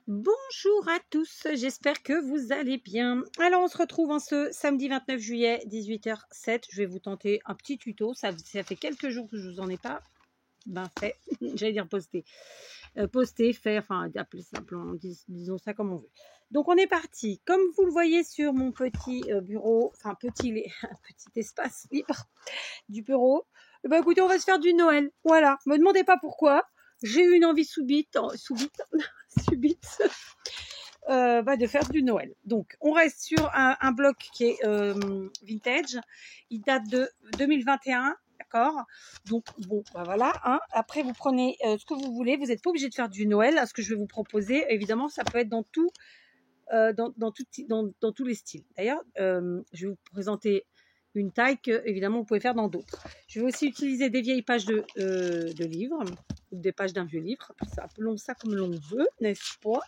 Bonjour à tous, j'espère que vous allez bien. Alors on se retrouve en ce samedi 29 juillet 18h07. Je vais vous tenter un petit tuto. Ça fait quelques jours que je vous en ai pas fait. J'allais dire posté. Posté, fait, enfin appelez simplement, disons ça comme on veut. Donc on est parti. Comme vous le voyez sur mon petit bureau, enfin petit espace libre du bureau. Écoutez, on va se faire du Noël. Voilà, me demandez pas pourquoi. J'ai eu une envie subite de faire du Noël. Donc, on reste sur un bloc qui est vintage. Il date de 2021, d'accord. Donc, bon, voilà. Hein. Après, vous prenez ce que vous voulez. Vous n'êtes pas obligé de faire du Noël. Ce que je vais vous proposer, évidemment, ça peut être dans tout, dans tous les styles. D'ailleurs, je vais vous présenter une taille que, évidemment, vous pouvez faire dans d'autres. Je vais aussi utiliser des vieilles pages de livres, ou des pages d'un vieux livre. Appelons ça comme l'on veut, n'est-ce pas?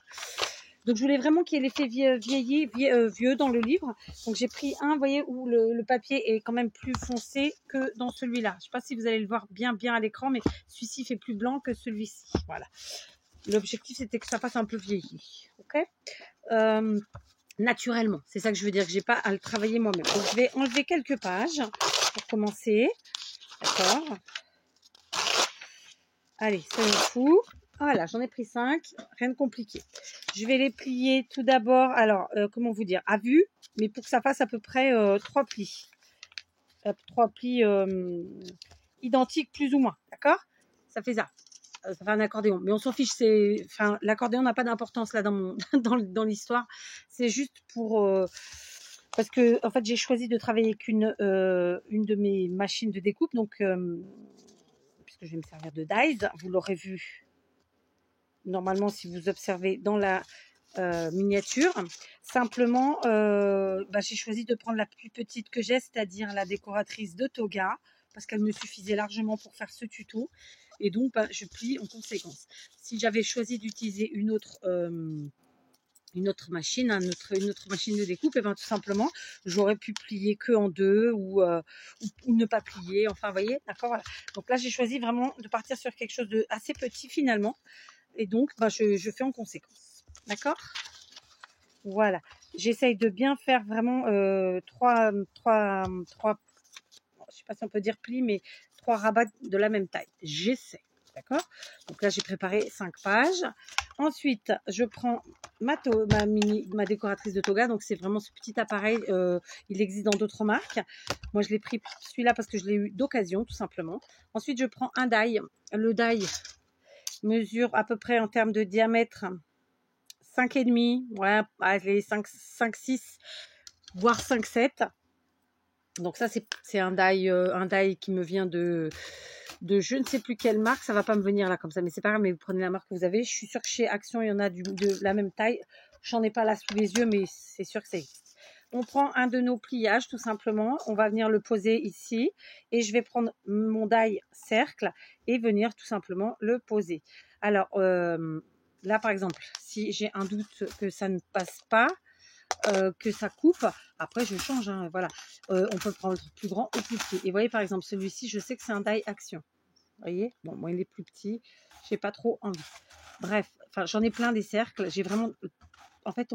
Donc, je voulais vraiment qu'il y ait l'effet vieux dans le livre. Donc, j'ai pris un, vous voyez, où le papier est quand même plus foncé que dans celui-là. Je ne sais pas si vous allez le voir bien à l'écran, mais celui-ci fait plus blanc que celui-ci. Voilà. L'objectif, c'était que ça fasse un peu vieilli. OK ? Naturellement. C'est ça que je veux dire, que je n'ai pas à le travailler moi-même. Donc, je vais enlever quelques pages pour commencer. D'accord ? Allez, soyons fous. Voilà, j'en ai pris 5, rien de compliqué. Je vais les plier tout d'abord, alors, comment vous dire, à vue, mais pour que ça fasse à peu près 3 plis. 3 plis identiques plus ou moins, d'accord? Ça fait ça. Ça fait un accordéon, mais on s'en fiche, enfin, l'accordéon n'a pas d'importance là dans l'histoire. C'est juste pour... parce que, en fait, j'ai choisi de travailler avec une de mes machines de découpe, donc... puisque je vais me servir de dies, vous l'aurez vu normalement si vous observez dans la miniature. Simplement, j'ai choisi de prendre la plus petite que j'ai, c'est-à-dire la décoratrice de Toga, parce qu'elle me suffisait largement pour faire ce tuto. Et donc, je plie en conséquence. Si j'avais choisi d'utiliser une autre machine, une autre machine de découpe, et tout simplement, j'aurais pu plier que en deux ou ne pas plier. Enfin, vous voyez, d'accord, voilà. Donc là, j'ai choisi vraiment de partir sur quelque chose de assez petit finalement. Et donc, je fais en conséquence. D'accord ? Voilà. J'essaye de bien faire vraiment trois, je sais pas si on peut dire plis, mais 3 rabats de la même taille. J'essaie. D'accord ? Donc là, j'ai préparé 5 pages. Ensuite, je prends ma décoratrice de Toga. Donc, c'est vraiment ce petit appareil. Il existe dans d'autres marques. Moi, je l'ai pris celui-là parce que je l'ai eu d'occasion, tout simplement. Ensuite, je prends un die. Le die mesure à peu près en termes de diamètre 5,5. Ouais, allez, 5,6, voire 5,7. Donc ça, c'est un die qui me vient de je ne sais plus quelle marque. Ça va pas me venir là comme ça, mais c'est pas grave, mais vous prenez la marque que vous avez. Je suis sûre que chez Action, il y en a de la même taille. J'en ai pas là sous les yeux, mais c'est sûr que ça existe. On prend un de nos pliages, tout simplement. On va venir le poser ici. Et je vais prendre mon die cercle et venir tout simplement le poser. Alors, là, par exemple, si j'ai un doute que ça ne passe pas, que ça coupe, après je change, hein, voilà. On peut prendre plus grand ou plus petit. Et vous voyez, par exemple, celui-ci, je sais que c'est un die Action. Vous voyez, bon, moi il est plus petit, j'ai pas trop envie. Bref, enfin, j'en ai plein des cercles. J'ai vraiment, en fait,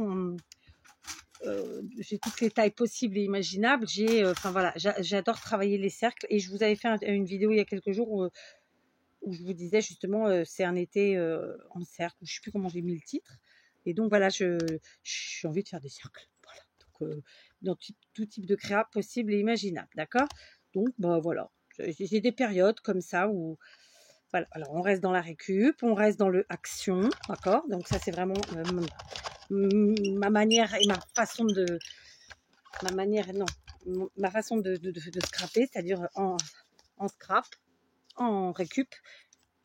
j'ai toutes les tailles possibles et imaginables. Enfin voilà, j'adore travailler les cercles. Et je vous avais fait une vidéo il y a quelques jours où je vous disais justement, c'est un été en cercle. Je sais plus comment j'ai mis le titre. Et donc voilà, j'ai envie de faire des cercles. Voilà. Donc dans tout type de créa possible et imaginable, d'accord. Donc voilà, j'ai des périodes comme ça où voilà. Alors on reste dans la récup, on reste dans le action, d'accord. Donc ça c'est vraiment ma manière et ma façon de scraper, c'est-à-dire en scrap, en récup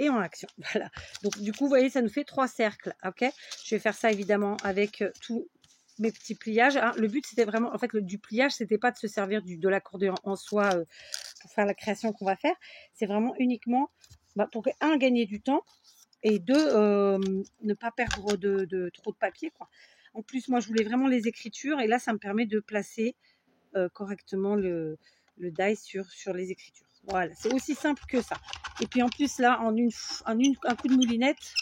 et en action. Voilà. Donc du coup, vous voyez, ça nous fait 3 cercles. Ok. Je vais faire ça évidemment avec tous mes petits pliages. Hein. Le but, c'était vraiment, en fait, du pliage, c'était pas de se servir de l'accordéon en soi pour faire la création qu'on va faire. C'est vraiment uniquement pour gagner du temps et ne pas perdre trop de papier, quoi. En plus, moi, je voulais vraiment les écritures et là, ça me permet de placer correctement le die sur les écritures. Voilà, c'est aussi simple que ça. Et puis en plus là, un coup de moulinette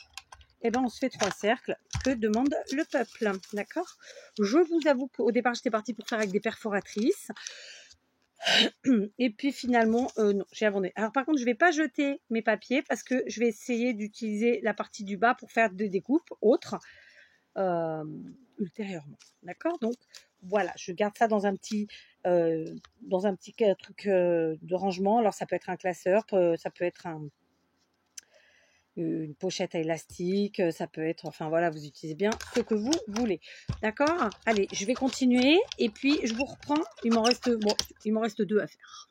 et ben on se fait 3 cercles que demande le peuple, d'accord? Je vous avoue qu'au départ j'étais partie pour faire avec des perforatrices et puis finalement non, j'ai abandonné. Alors par contre je vais pas jeter mes papiers parce que je vais essayer d'utiliser la partie du bas pour faire des découpes autres ultérieurement, d'accord? Donc voilà, je garde ça dans un petit truc de rangement. Alors ça peut être un classeur, ça peut être une pochette à élastique, ça peut être, enfin voilà, vous utilisez bien ce que vous voulez, d'accord? Allez, je vais continuer et puis je vous reprends. Il m'en reste 2 à faire.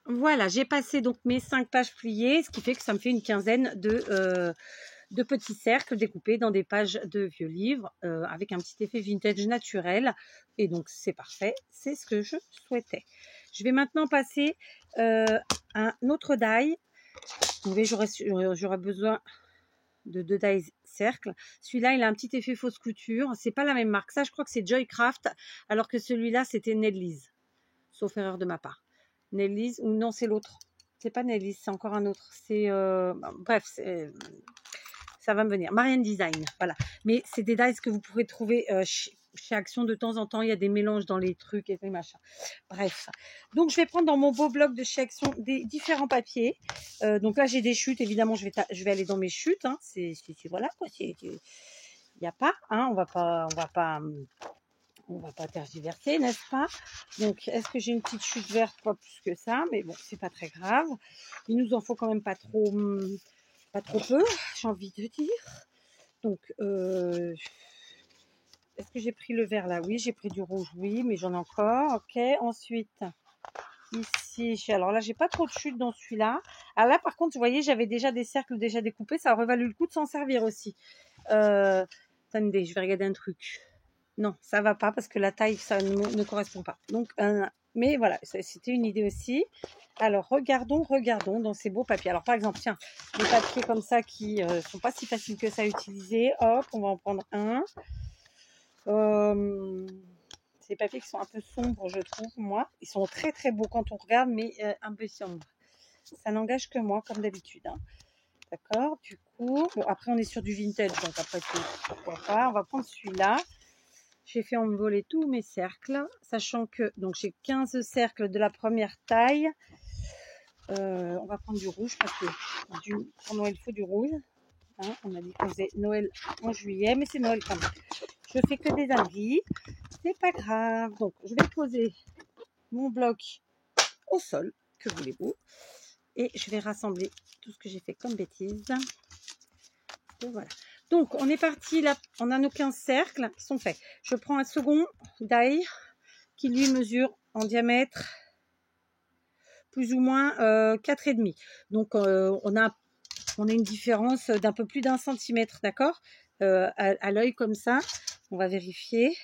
Voilà, j'ai passé donc mes 5 pages pliées, ce qui fait que ça me fait une quinzaine de petits cercles découpés dans des pages de vieux livres avec un petit effet vintage naturel. Et donc, c'est parfait. C'est ce que je souhaitais. Je vais maintenant passer un autre die. Vous voyez, j'aurais besoin de 2 die cercles. Celui-là, il a un petit effet fausse couture. C'est pas la même marque. Ça, je crois que c'est Joycraft, alors que celui-là, c'était Nedley's. Sauf erreur de ma part. Nedley's, ou non, c'est l'autre. C'est pas Nedley's, c'est encore un autre. C'est bref, ça va me venir. Marianne Design, voilà. Mais c'est des dies que vous pourrez trouver chez Action de temps en temps. Il y a des mélanges dans les trucs et des machins. Bref. Donc, je vais prendre dans mon beau bloc de chez Action des différents papiers. Donc là, j'ai des chutes. Évidemment, je vais aller dans mes chutes. Hein. Voilà quoi. Il n'y a pas. Hein. On va pas tergiverser, n'est-ce pas? Donc, est-ce que j'ai une petite chute verte? Pas plus que ça. Mais bon, c'est pas très grave. Il nous en faut quand même pas trop peu, j'ai envie de dire. Donc, est-ce que j'ai pris le vert là? Oui, j'ai pris du rouge, oui, mais j'en ai encore. Ok, ensuite, ici, alors là, j'ai pas trop de chute dans celui-là. Alors là, par contre, vous voyez, j'avais déjà des cercles déjà découpés, ça aurait valu le coup de s'en servir aussi. Attendez, je vais regarder un truc. Non, ça va pas parce que la taille, ça ne correspond pas. Donc, mais voilà, c'était une idée aussi. Alors, regardons dans ces beaux papiers. Alors, par exemple, tiens, des papiers comme ça qui sont pas si faciles que ça à utiliser. Hop, on va en prendre un. Ces papiers qui sont un peu sombres, je trouve, moi. Ils sont très, très beaux quand on regarde, mais un peu sombres. Ça n'engage que moi, comme d'habitude. Hein. D'accord? Du coup, bon, après, on est sur du vintage, donc après, pourquoi pas. On va prendre celui-là. J'ai fait envoler tous mes cercles, sachant que donc j'ai 15 cercles de la première taille. On va prendre du rouge parce que pour Noël, il faut du rouge. Hein, on a dit qu'on faisait Noël en juillet, mais c'est Noël quand même. Je fais que des âneries, c'est pas grave. Donc, je vais poser mon bloc au sol, que voulez-vous, et je vais rassembler tout ce que j'ai fait comme bêtise. Et voilà. Donc, on est parti là, on a nos 15 cercles qui sont faits. Je prends un second die qui lui mesure en diamètre plus ou moins 4,5. Donc, on a une différence d'un peu plus d'1 centimètre, d'accord, à l'œil comme ça. On va vérifier.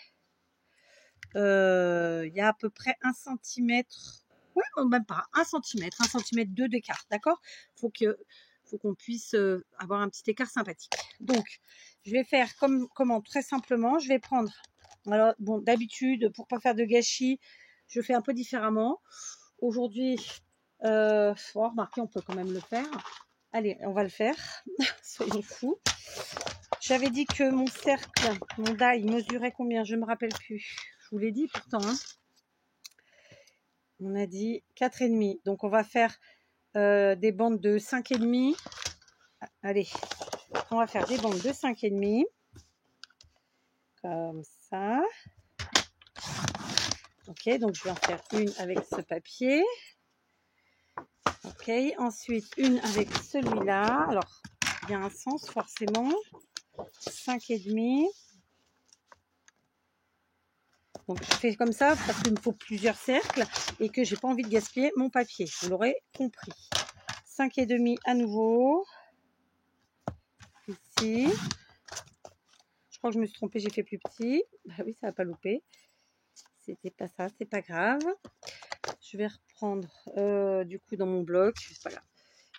Il y a à peu près 1 centimètre, ouais, même pas 1 centimètre, 1 centimètre 2 d'écart, d'accord. Faut qu'on puisse avoir un petit écart sympathique. Donc, je vais faire comment très simplement, je vais prendre, alors bon, d'habitude, pour pas faire de gâchis, je fais un peu différemment. Aujourd'hui, remarquez, on peut quand même le faire. Allez, on va le faire. Soyons fous. J'avais dit que mon cercle, mon die, mesurait combien? Je ne me rappelle plus. Je vous l'ai dit pourtant. Hein. On a dit 4,5. Donc, on va faire des bandes de 5,5. Allez, on va faire des bandes de 5,5. Comme ça. Ok, donc je vais en faire une avec ce papier. Ok, ensuite une avec celui-là. Alors, il y a un sens forcément. 5,5. Donc, je fais comme ça parce qu'il me faut plusieurs cercles et que j'ai pas envie de gaspiller mon papier. Vous l'aurez compris. 5,5 à nouveau. Ici. Je crois que je me suis trompée, j'ai fait plus petit. Bah oui, ça va pas louper. C'était pas ça, c'est pas grave. Je vais reprendre du coup dans mon bloc. C'est pas grave.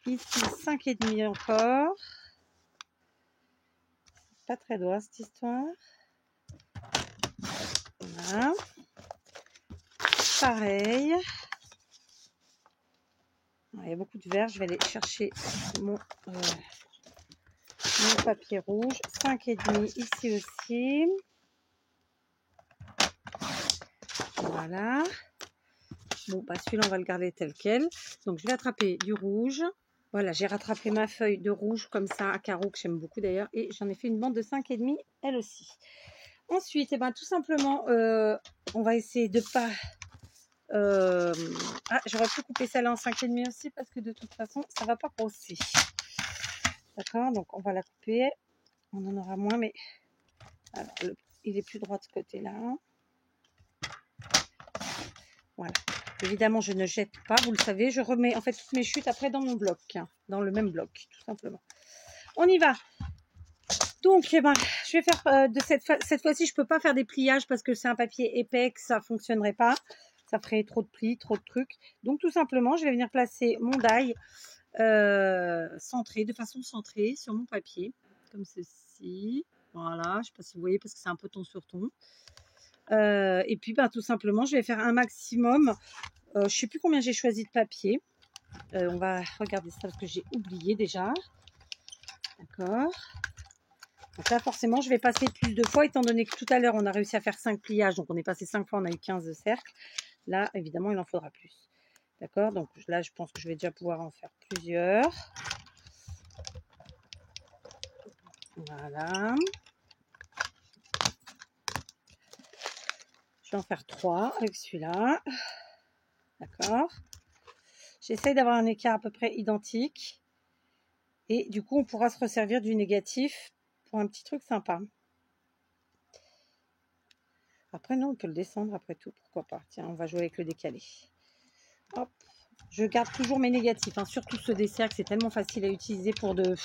Ici, 5,5 encore. Pas très droit cette histoire. Voilà. Pareil. Il y a beaucoup de vert. Je vais aller chercher mon mon papier rouge, 5,5 ici aussi. Voilà. Bon, bah celui-là, on va le garder tel quel. Donc, je vais attraper du rouge. Voilà, j'ai rattrapé ma feuille de rouge comme ça, à carreaux, que j'aime beaucoup d'ailleurs. Et j'en ai fait une bande de 5,5, elle aussi. Ensuite, eh ben, tout simplement, on va essayer de pas... Ah, j'aurais pu couper celle-là en 5,5 aussi, parce que de toute façon, ça va pas grossir. D'accord, donc on va la couper. On en aura moins, mais... Alors, il est plus droit de ce côté-là. Voilà. Évidemment, je ne jette pas, vous le savez. Je remets en fait toutes mes chutes après dans mon bloc, hein, dans le même bloc, tout simplement. On y va. Donc, eh ben, je vais faire de cette fois-ci, je peux pas faire des pliages parce que c'est un papier épais, que ça fonctionnerait pas. Ça ferait trop de plis, trop de trucs. Donc, tout simplement, je vais venir placer mon die centré, de façon centrée sur mon papier, comme ceci. Voilà, je sais pas si vous voyez parce que c'est un peu ton sur ton. Et puis, ben, tout simplement, je vais faire un maximum. Je sais plus combien j'ai choisi de papier. On va regarder ça parce que j'ai oublié déjà. D'accord. Donc là, forcément, je vais passer plus de fois, étant donné que tout à l'heure, on a réussi à faire 5 pliages. Donc, on est passé 5 fois, on a eu 15 cercles. Là, évidemment, il en faudra plus. D'accord. Donc là, je pense que je vais déjà pouvoir en faire plusieurs. Voilà. Je vais en faire 3 avec celui-là. D'accord. J'essaye d'avoir un écart à peu près identique. Et du coup, on pourra se resservir du négatif pour un petit truc sympa. Après, non, on peut le descendre après tout. Pourquoi pas? Tiens, on va jouer avec le décalé. Hop. Je garde toujours mes négatifs, hein, surtout ceux des cercles. C'est tellement facile à utiliser pour de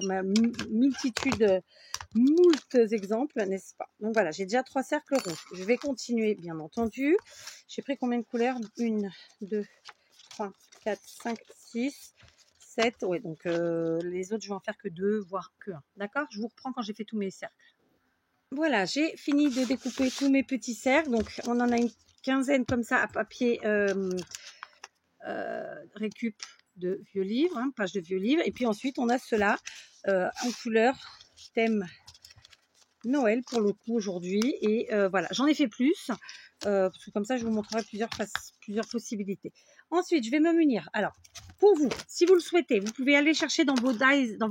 ma multitude, moult exemples, n'est-ce pas? Donc voilà, j'ai déjà 3 cercles rouges. Je vais continuer, bien entendu. J'ai pris combien de couleurs? 1, 2, 3, 4, 5, 6, 7. Ouais, donc les autres, je vais en faire que 2, voire que 1. D'accord? Je vous reprends quand j'ai fait tous mes cercles. Voilà, j'ai fini de découper tous mes petits cercles. Donc, on en a une quinzaine comme ça à papier récup de vieux livres, hein, page de vieux livres. Et puis ensuite, on a cela en couleur thème Noël pour le coup aujourd'hui. Et voilà, j'en ai fait plus. Parce que comme ça, je vous montrerai plusieurs possibilités. Ensuite, je vais me munir. Alors, pour vous, si vous le souhaitez, vous pouvez aller chercher dans vos dies, dans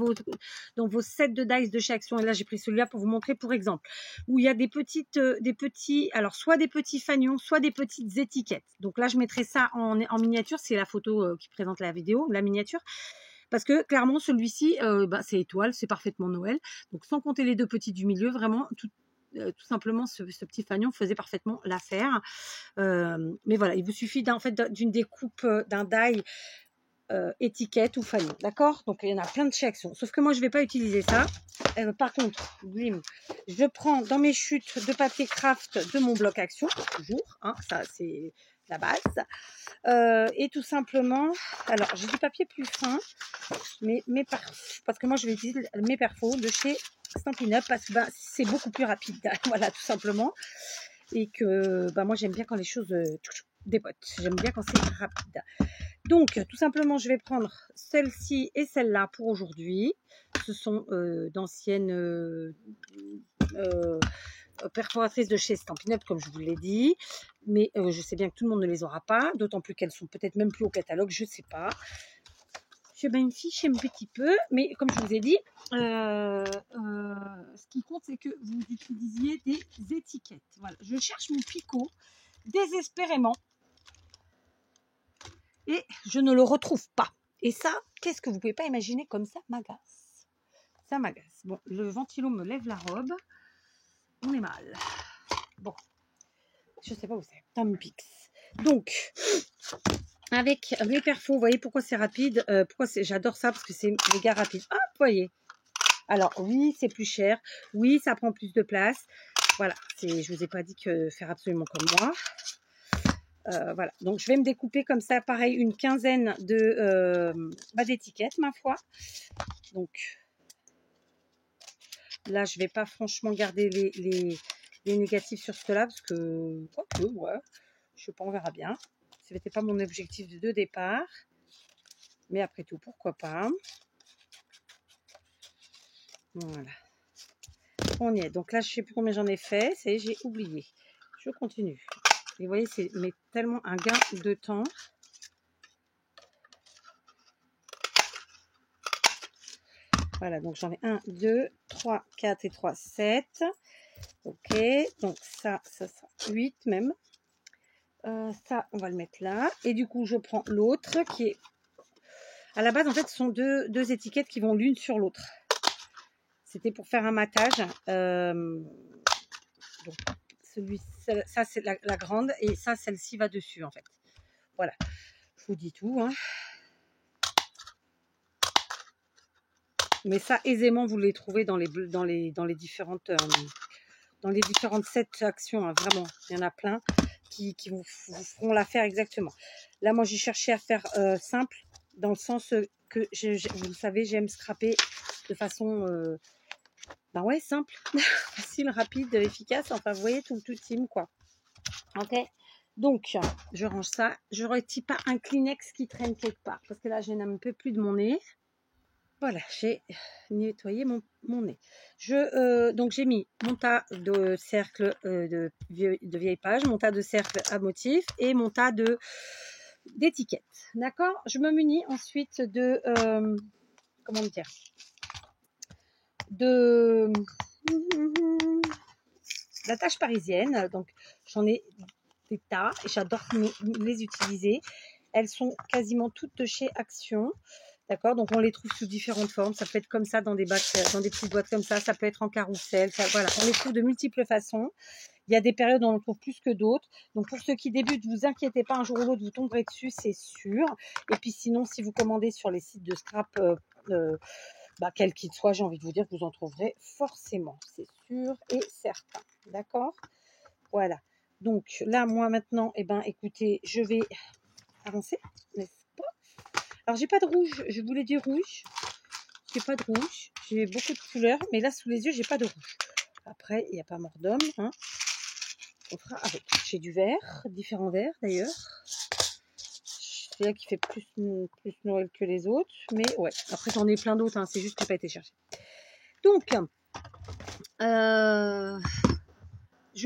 vos sets de dies de chez Action. Et là, j'ai pris celui-là pour vous montrer, pour exemple, où il y a des petits, alors soit des petits fanions, soit des petites étiquettes. Donc là, je mettrai ça en miniature. C'est la photo qui présente la vidéo, la miniature. Parce que clairement, celui-ci, c'est étoile, c'est parfaitement Noël. Donc, sans compter les deux petits du milieu, vraiment, tout simplement, ce petit fanion faisait parfaitement l'affaire. Mais voilà, il vous suffit d'une découpe d'un die étiquette ou fanion. D'accord? Donc, il y en a plein de chez Action. Sauf que moi, je ne vais pas utiliser ça. Par contre, je prends dans mes chutes de papier craft de mon bloc Action, toujours. Hein, ça, c'est la base. Et tout simplement, alors j'ai du papier plus fin, mais parce que moi je vais utiliser mes perfos de chez Stampin' Up parce que c'est beaucoup plus rapide. Voilà, tout simplement. Et que moi j'aime bien quand les choses dépotent. J'aime bien quand c'est rapide. Donc tout simplement, je vais prendre celle-ci et celle-là pour aujourd'hui. Ce sont d'anciennes perforatrices de chez Stampin' Up, comme je vous l'ai dit, mais je sais bien que tout le monde ne les aura pas, d'autant plus qu'elles sont peut-être même plus au catalogue, je ne sais pas. Je m'en fiche un petit peu, mais comme je vous ai dit, ce qui compte, c'est que vous utilisiez des étiquettes. Voilà, je cherche mon picot désespérément et je ne le retrouve pas. Et ça, qu'est-ce que vous ne pouvez pas imaginer comme ça m'agace. Ça m'agace. Bon, le ventilo me lève la robe. On est mal. Bon, je sais pas où c'est. Tampix. Donc, avec mes perfos, vous voyez pourquoi c'est rapide. J'adore ça parce que c'est méga rapide. Hop, vous voyez. Alors, oui, c'est plus cher. Oui, ça prend plus de place. Voilà, je vous ai pas dit que faire absolument comme moi. Voilà, donc je vais me découper comme ça, pareil, une quinzaine d'étiquettes, ma foi. Donc, là, je vais pas franchement garder les négatifs sur cela parce que, ouais, je sais pas, on verra bien. Ce n'était pas mon objectif de départ, mais après tout, pourquoi pas. Voilà. On y est. Donc là, je ne sais plus combien j'en ai fait. Ça y est, j'ai oublié. Je continue. Et vous voyez, c'est tellement un gain de temps. Voilà, donc j'en ai 1, 2, 3, 4 et 3, 7. Ok, donc ça sera 8 même. Ça, on va le mettre là. Et du coup, je prends l'autre qui est... À la base, en fait, ce sont deux étiquettes qui vont l'une sur l'autre. C'était pour faire un matage. Donc, ça, c'est la grande. Et ça, celle-ci va dessus, en fait. Voilà. Je vous dis tout. Hein. Mais ça, aisément, vous les trouvez dans les différentes sets actions. Hein, vraiment, il y en a plein qui vous feront l'affaire exactement. Là, moi, j'ai cherché à faire simple, dans le sens que, vous le savez, j'aime scraper de façon ben ouais, simple, facile, rapide, efficace. Enfin, vous voyez, tout team, quoi. Ok, donc, je range ça. Je ne retire pas un Kleenex qui traîne quelque part, parce que là, je n'ai un peu plus de mon nez. Voilà, j'ai nettoyé mon nez. Donc, j'ai mis mon tas de cercles de vieilles pages, mon tas de cercles à motifs et mon tas d'étiquettes. D'accord? Je me munis ensuite de... comment dire? De la tâche parisienne. Donc, j'en ai des tas et j'adore les utiliser. Elles sont quasiment toutes de chez Action. D'accord, donc on les trouve sous différentes formes. Ça peut être comme ça dans des bacs, dans des petites boîtes comme ça. Ça peut être en carrousel. Voilà, on les trouve de multiples façons. Il y a des périodes où on en trouve plus que d'autres. Donc pour ceux qui débutent, vous inquiétez pas, un jour ou l'autre vous tomberez dessus, c'est sûr. Et puis sinon, si vous commandez sur les sites de scrap, quel qu'il soit, j'ai envie de vous dire que vous en trouverez forcément. C'est sûr et certain. D'accord? Voilà. Donc là, moi maintenant, écoutez, je vais avancer, n'est-ce pas? Alors, j'ai pas de rouge. Je voulais dire rouge. J'ai pas de rouge. J'ai beaucoup de couleurs, mais là, sous les yeux, j'ai pas de rouge. Après, il n'y a pas mort d'homme. Hein. On fera avec. J'ai du vert, différents verts d'ailleurs. Celui-là qui fait plus Noël que les autres. Mais ouais, après, j'en ai plein d'autres. Hein. C'est juste que j'ai pas été chercher. Donc,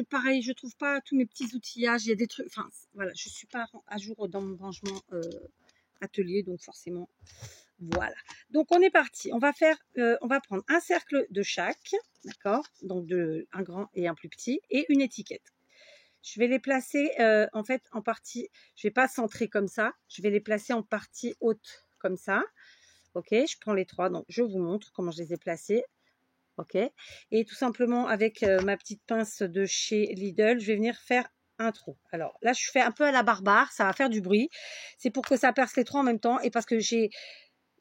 pareil, je trouve pas tous mes petits outillages. Il y a des trucs. Enfin, voilà, je suis pas à jour dans mon rangement atelier, donc forcément. Voilà, donc on est parti. On va prendre un cercle de chaque, d'accord, donc un grand et un plus petit, et une étiquette. Je vais les placer en fait en partie, je vais pas centrer comme ça, je vais les placer en partie haute comme ça. Ok, je prends les trois, donc je vous montre comment je les ai placés. Ok, et tout simplement avec ma petite pince de chez Lidl, je vais venir faire un trou. Alors là, je fais un peu à la barbare, ça va faire du bruit. C'est pour que ça perce les trois en même temps et parce que j'ai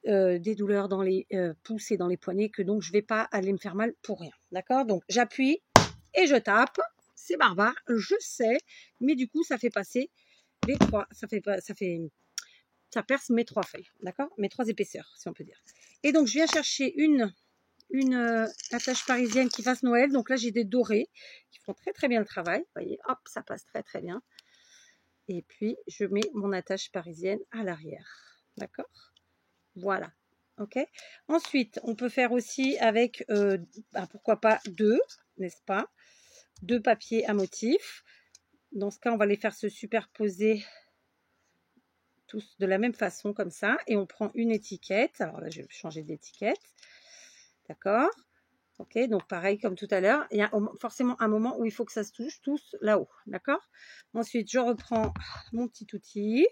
des douleurs dans les pouces et dans les poignets, que donc je ne vais pas aller me faire mal pour rien. D'accord? Donc j'appuie et je tape. C'est barbare, je sais, mais du coup ça fait passer les trois. Ça perce mes trois feuilles, d'accord? Mes trois épaisseurs, si on peut dire. Et donc je viens chercher une attache parisienne qui fasse Noël. Donc là j'ai des dorés qui font très très bien le travail. Vous voyez, hop, ça passe très très bien. Et puis je mets mon attache parisienne à l'arrière, d'accord? Voilà, ok. Ensuite, on peut faire aussi avec, pourquoi pas deux, n'est-ce pas? Deux papiers à motif. Dans ce cas, on va les faire se superposer tous de la même façon, comme ça. Et on prend une étiquette. Alors là, je vais changer d'étiquette. D'accord? Ok, donc pareil comme tout à l'heure. Il y a forcément un moment où il faut que ça se touche tous là-haut. D'accord? Ensuite, je reprends mon petit outil.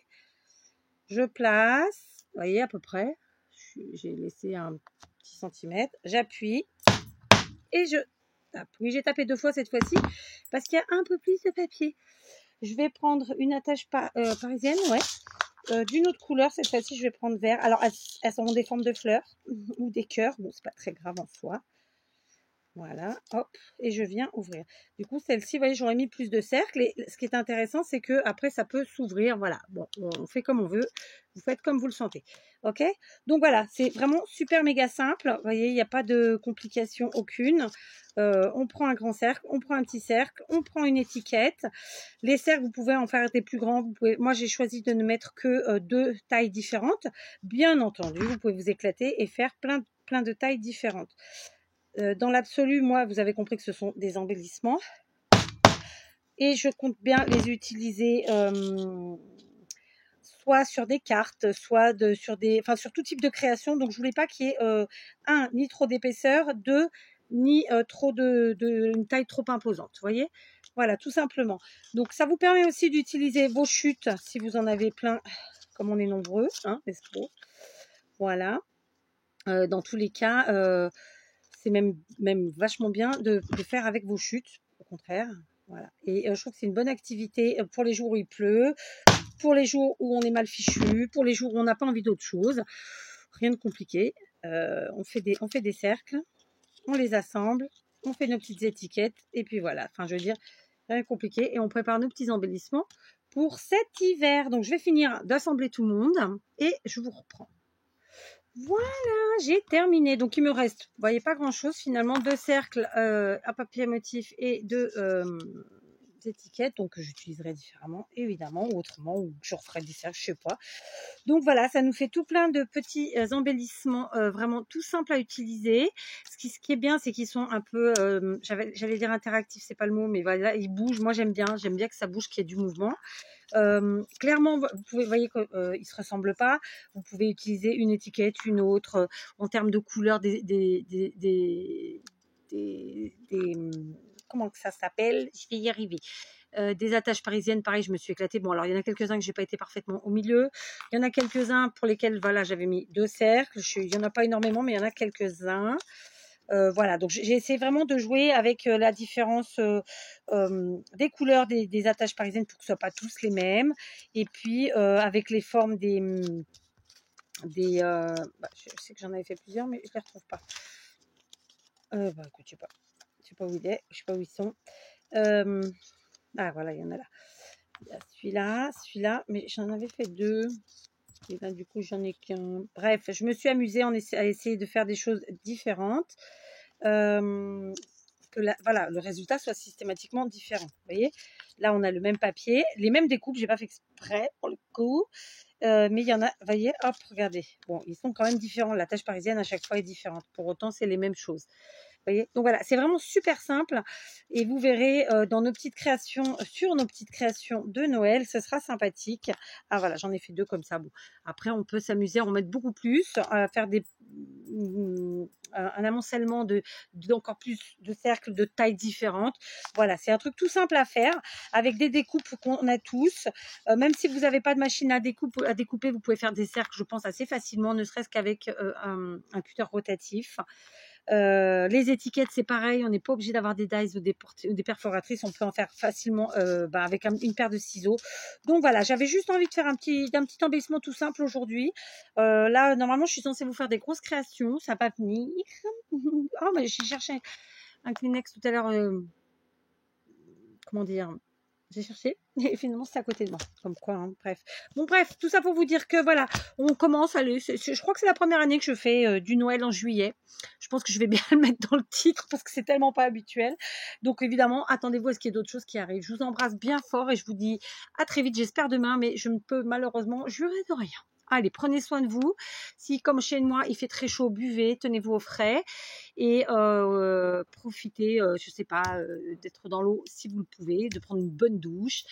Je place, vous voyez à peu près. J'ai laissé un petit centimètre. J'appuie et je tape. Oui, j'ai tapé deux fois cette fois-ci parce qu'il y a un peu plus de papier. Je vais prendre une attache parisienne, ouais. D'une autre couleur, cette fois-ci, je vais prendre vert. Alors, elles sont des formes de fleurs ou des cœurs. Bon, c'est pas très grave en soi. Voilà, hop, et je viens ouvrir. Du coup, celle-ci, vous voyez, j'aurais mis plus de cercles. Et ce qui est intéressant, c'est que après, ça peut s'ouvrir. Voilà, bon, on fait comme on veut. Vous faites comme vous le sentez. Ok? Donc voilà, c'est vraiment super méga simple. Vous voyez, il n'y a pas de complication aucune. On prend un grand cercle, on prend un petit cercle, on prend une étiquette. Les cercles, vous pouvez en faire des plus grands. Moi, j'ai choisi de ne mettre que deux tailles différentes. Bien entendu, vous pouvez vous éclater et faire plein de tailles différentes. Dans l'absolu, moi, vous avez compris que ce sont des embellissements. Et je compte bien les utiliser soit sur des cartes, soit sur tout type de création. Donc, je voulais pas qu'il y ait ni trop d'épaisseur, ni trop une taille trop imposante. Vous voyez? Voilà, tout simplement. Donc, ça vous permet aussi d'utiliser vos chutes si vous en avez plein, comme on est nombreux, hein, n'est-ce pas? Voilà. Dans tous les cas, c'est même vachement bien de faire avec vos chutes, au contraire. Voilà. Et je trouve que c'est une bonne activité pour les jours où il pleut, pour les jours où on est mal fichu, pour les jours où on n'a pas envie d'autre chose. Rien de compliqué. On fait des cercles, on les assemble, on fait nos petites étiquettes, et puis voilà. Enfin, je veux dire, rien de compliqué. Et on prépare nos petits embellissements pour cet hiver. Donc, je vais finir d'assembler tout le monde et je vous reprends. Voilà, j'ai terminé. Donc, il me reste, vous voyez, pas grand-chose finalement. 2 cercles à papier motif et 2 étiquettes. Donc, j'utiliserai différemment, évidemment, ou autrement, ou je referai des cercles, je sais pas. Donc, voilà, ça nous fait tout plein de petits embellissements vraiment tout simples à utiliser. Ce qui est bien, c'est qu'ils sont un peu, j'allais dire interactifs, c'est pas le mot, mais voilà, ils bougent. Moi, j'aime bien que ça bouge, qu'il y ait du mouvement. Clairement, vous voyez qu'ils ne se ressemblent pas. Vous pouvez utiliser une étiquette, une autre, en termes de couleur comment que ça s'appelle? Je vais y arriver. Des attaches parisiennes, pareil, je me suis éclatée. Bon, alors il y en a quelques-uns que j'ai pas été parfaitement au milieu. Il y en a quelques-uns pour lesquels, voilà, j'avais mis 2 cercles. Il y en a pas énormément, mais il y en a quelques-uns. Voilà, donc j'ai essayé vraiment de jouer avec la différence des couleurs des attaches parisiennes pour que ce ne soient pas tous les mêmes. Et puis avec les formes je sais que j'en avais fait plusieurs, mais je ne les retrouve pas. Écoute, je sais pas où il est, je sais pas où ils sont. Voilà, il y en a là. Il y a celui-là, mais j'en avais fait 2. Et là, du coup, j'en ai qu'un. Bref, je me suis amusée à essayer de faire des choses différentes. Voilà, le résultat soit systématiquement différent. Vous voyez, là on a le même papier, les mêmes découpes, j'ai pas fait exprès pour le coup, mais il y en a, vous voyez, hop, regardez, bon, ils sont quand même différents, la tâche parisienne à chaque fois est différente, pour autant c'est les mêmes choses. Vous voyez, donc voilà, c'est vraiment super simple et vous verrez dans nos petites créations, sur nos petites créations de Noël, ce sera sympathique. Ah voilà, j'en ai fait 2 comme ça. Bon, après on peut s'amuser à en mettre beaucoup plus, à faire un amoncellement d'encore plus de cercles de tailles différentes. Voilà, c'est un truc tout simple à faire avec des découpes qu'on a tous. Même si vous n'avez pas de machine à découper, vous pouvez faire des cercles, je pense, assez facilement, ne serait-ce qu'avec un cutter rotatif. Les étiquettes, c'est pareil, on n'est pas obligé d'avoir des dies ou des perforatrices, on peut en faire facilement avec une paire de ciseaux. Donc voilà, j'avais juste envie de faire un petit embellissement tout simple aujourd'hui. Là, normalement, je suis censée vous faire des grosses créations, ça va pas venir. Oh, mais j'ai cherché un Kleenex tout à l'heure, comment dire, j'ai cherché et finalement c'est à côté de moi, comme quoi, hein, bref. Bon bref, tout ça pour vous dire que voilà, on commence, allez, je crois que c'est la première année que je fais du Noël en juillet. Je pense que je vais bien le mettre dans le titre parce que c'est tellement pas habituel. Donc évidemment, attendez-vous à ce qu'il y ait d'autres choses qui arrivent. Je vous embrasse bien fort et je vous dis à très vite, j'espère demain, mais je ne peux malheureusement jurer de rien. Allez, prenez soin de vous. Si, comme chez moi, il fait très chaud, buvez, tenez-vous au frais et profitez, je sais pas, d'être dans l'eau si vous le pouvez, de prendre une bonne douche.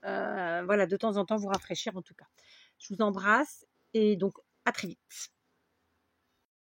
Voilà, de temps en temps, vous rafraîchir en tout cas. Je vous embrasse et donc à très vite.